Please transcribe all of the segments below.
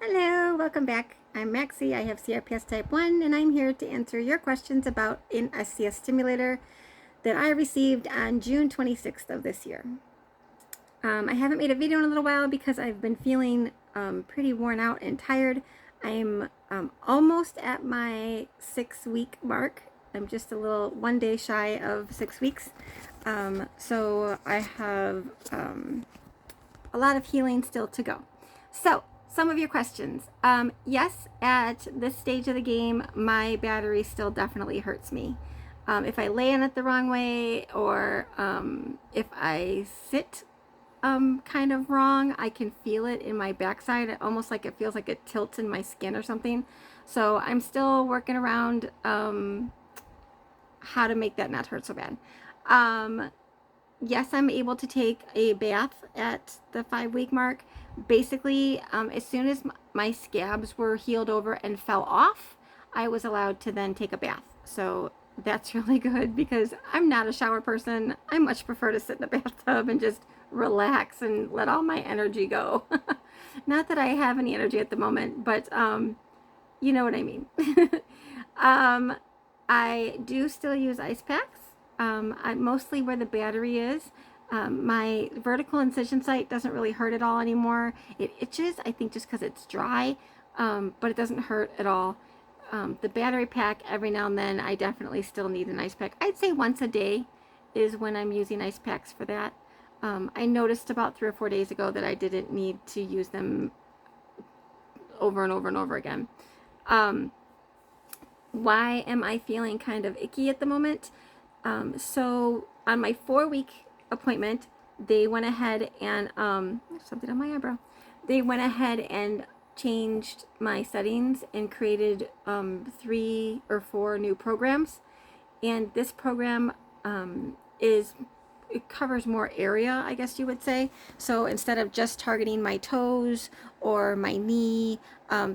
Hello, welcome back. I'm Maxey. I have CRPS type 1 and I'm here to answer your questions about an SCS stimulator that I received on June 26th of this year. I haven't made a video in a little while because I've been feeling pretty worn out and tired. I'm almost at my 6-week mark. I'm just a little 1 day shy of 6 weeks. So I have a lot of healing still to go. So some of your questions. Yes, at this stage of the game, my battery still definitely hurts me. If I lay on it the wrong way, or if I sit kind of wrong, I can feel it in my backside, almost like it feels like it tilts in my skin or something. So I'm still working around how to make that not hurt so bad. Yes, I'm able to take a bath at the 5-week mark. Basically, as soon as my scabs were healed over and fell off, I was allowed to then take a bath. So that's really good because I'm not a shower person. I much prefer to sit in the bathtub and just relax and let all my energy go. Not that I have any energy at the moment, but you know what I mean. I do still use ice packs. Mostly where the battery is. My vertical incision site doesn't really hurt at all anymore. It itches, I think just because it's dry, but it doesn't hurt at all. The battery pack, every now and then, I definitely still need an ice pack. I'd say once a day is when I'm using ice packs for that. I noticed about 3 or 4 days ago that I didn't need to use them over and over and over again. Why am I feeling kind of icky at the moment? So on my 4-week appointment, they went ahead and, something on my eyebrow. They went ahead and changed my settings and created 3 or 4 new programs. And this program it covers more area, I guess you would say. So instead of just targeting my toes or my knee,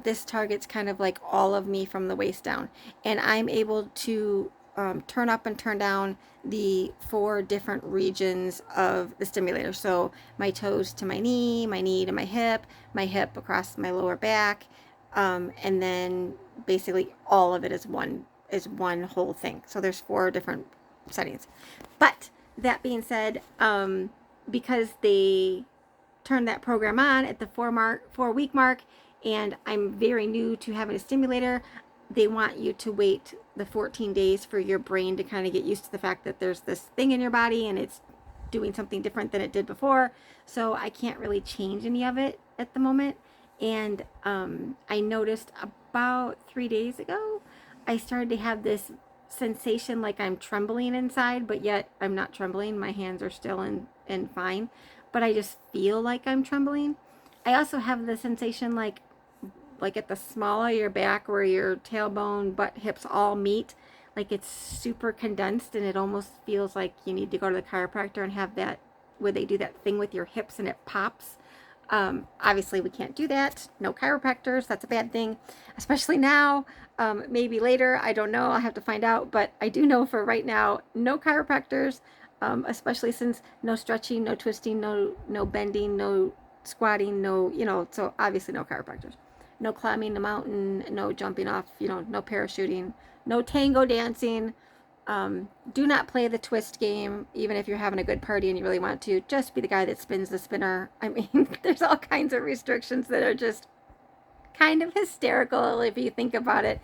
this targets kind of like all of me from the waist down. And I'm able to turn up and turn down the 4 different regions of the stimulator. So my toes to my knee to my hip across my lower back, and then basically all of it is one whole thing. So there's 4 different settings. But that being said, because they turned that program on at the 4-week mark, and I'm very new to having a stimulator, they want you to wait the 14 days for your brain to kind of get used to the fact that there's this thing in your body and it's doing something different than it did before. So I can't really change any of it at the moment. And I noticed about 3 days ago, I started to have this sensation like I'm trembling inside, but yet I'm not trembling. My hands are still in fine, but I just feel like I'm trembling. I also have the sensation like at the small of your back where your tailbone, butt, hips all meet, like it's super condensed, and it almost feels like you need to go to the chiropractor and have that, where they do that thing with your hips and it pops. Obviously we can't do that. No chiropractors. That's a bad thing, especially now. Maybe later, I don't know. I'll have to find out, but I do know for right now, no chiropractors, especially since no stretching, no twisting, no bending, no squatting, no, so obviously no chiropractors. No climbing the mountain, no jumping off, no parachuting, no tango dancing. Do not play the twist game, even if you're having a good party and you really want to. Just be the guy that spins the spinner. I mean, there's all kinds of restrictions that are just kind of hysterical if you think about it.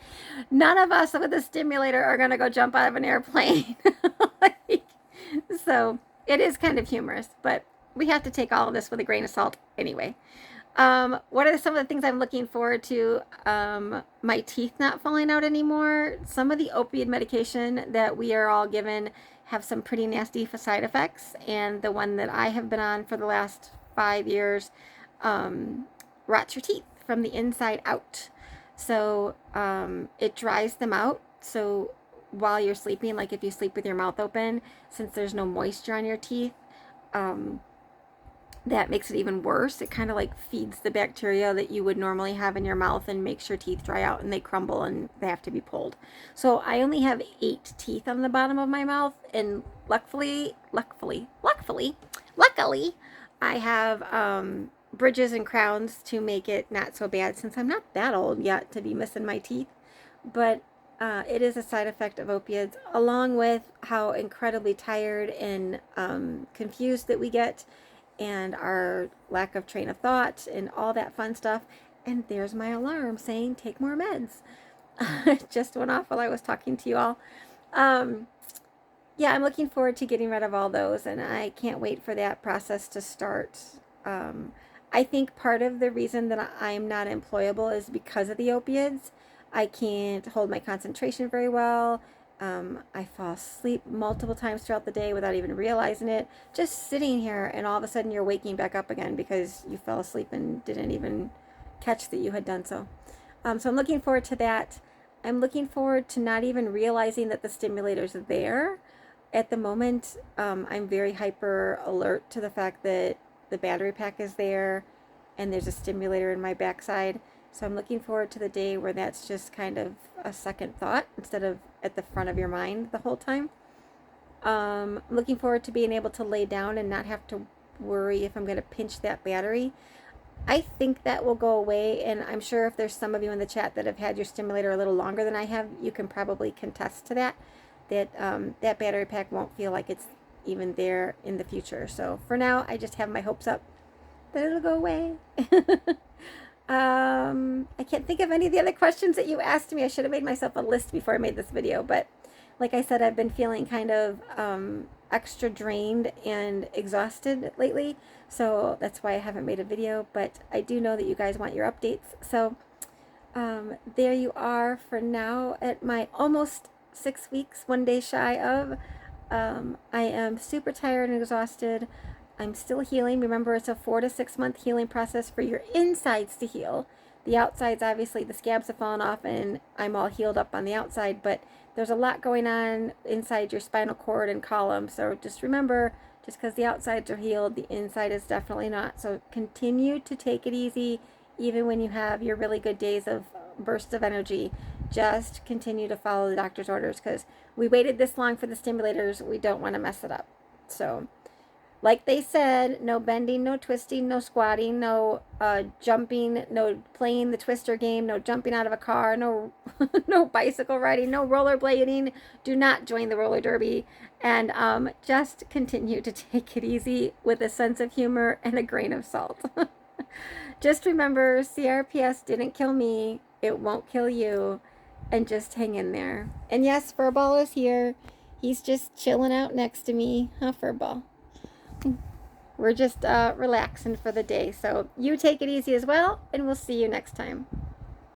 None of us with a stimulator are going to go jump out of an airplane. So it is kind of humorous, but we have to take all of this with a grain of salt anyway. What are some of the things I'm looking forward to? My teeth not falling out anymore. Some of the opiate medication that we are all given have some pretty nasty side effects, and the one that I have been on for the last 5 years rots your teeth from the inside out. So it dries them out. So while you're sleeping, like if you sleep with your mouth open, since there's no moisture on your teeth, that makes it even worse. It kind of like feeds the bacteria that you would normally have in your mouth and makes your teeth dry out and they crumble and they have to be pulled. So I only have 8 teeth on the bottom of my mouth, and luckily, I have bridges and crowns to make it not so bad, since I'm not that old yet to be missing my teeth. But it is a side effect of opiates, along with how incredibly tired and confused that we get, and our lack of train of thought and all that fun stuff. And there's my alarm saying take more meds. It just went off while I was talking to you all. Yeah, I'm looking forward to getting rid of all those, and I can't wait for that process to start. I think part of the reason that I'm not employable is because of the opiates. I can't hold my concentration very well. I fall asleep multiple times throughout the day without even realizing it. Just sitting here, and all of a sudden you're waking back up again because you fell asleep and didn't even catch that you had done so. So I'm looking forward to that. I'm looking forward to not even realizing that the stimulator's there. At the moment, I'm very hyper alert to the fact that the battery pack is there and there's a stimulator in my backside. So I'm looking forward to the day where that's just kind of a second thought instead of at the front of your mind the whole time. I'm looking forward to being able to lay down and not have to worry if I'm going to pinch that battery. I think that will go away, and I'm sure if there's some of you in the chat that have had your stimulator a little longer than I have, you can probably contest to that that battery pack won't feel like it's even there in the future. So for now, I just have my hopes up that it'll go away. I can't think of any of the other questions that you asked me. I should have made myself a list before I made this video, but like I said, I've been feeling kind of extra drained and exhausted lately, so that's why I haven't made a video, but I do know that you guys want your updates. So there you are for now at my almost 6 weeks, 1 day shy of. I am super tired and exhausted. I'm still healing. Remember, it's a 4 to 6 month healing process for your insides to heal. The outsides, obviously, the scabs have fallen off and I'm all healed up on the outside, but there's a lot going on inside your spinal cord and column. So just remember, just because the outsides are healed, the inside is definitely not. So continue to take it easy, even when you have your really good days of bursts of energy. Just continue to follow the doctor's orders, because we waited this long for the stimulators. We don't want to mess it up. So like they said, no bending, no twisting, no squatting, no jumping, no playing the twister game, no jumping out of a car, no no bicycle riding, no rollerblading. Do not join the roller derby, and just continue to take it easy with a sense of humor and a grain of salt. Just remember, CRPS didn't kill me. It won't kill you. And just hang in there. And yes, Furball is here. He's just chilling out next to me. Huh, Furball? We're just relaxing for the day. So you take it easy as well, and we'll see you next time.